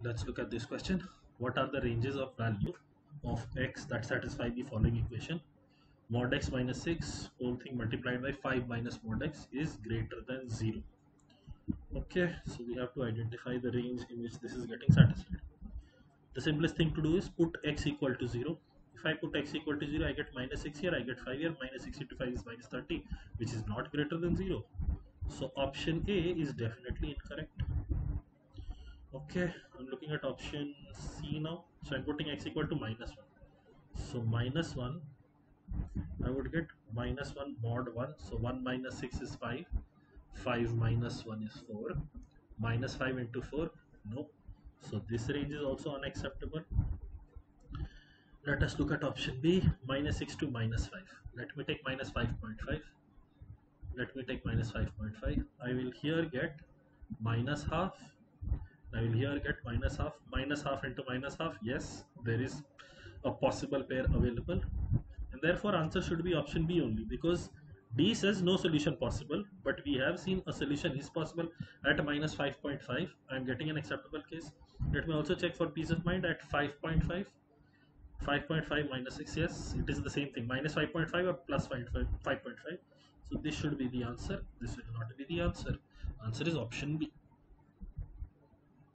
Let's look at this question. What are the ranges of value of x that satisfy the following equation? Mod x minus 6 whole thing multiplied by 5 minus mod x is greater than 0. Okay, so we have to identify the range in which this is getting satisfied. The simplest thing to do is put x equal to 0. If I put x equal to 0, I get minus 6 here, I get 5 here, minus 6 into 5 is minus 30, which is not greater than 0. So option A is definitely incorrect. Okay, I'm looking at option C now. So I'm putting x equal to minus 1. So minus 1, I would get minus 1 mod 1. So 1 minus 6 is 5. 5 minus 1 is 4. Minus 5 into 4, no. So this range is also unacceptable. Let us look at option B, minus 6 to minus 5. Let me take minus 5.5. Let me take minus 5.5. I will here get minus half. I will here get minus half into minus half. Yes, there is a possible pair available, and therefore answer should be option B only, because D says no solution possible, but we have seen a solution is possible at minus 5.5. I am getting an acceptable case. Let me also check for peace of mind at 5.5. 5.5 minus 6, yes, it is the same thing, minus 5.5 or plus 5.5. So this should be the answer. This will not be the answer. Answer is option B.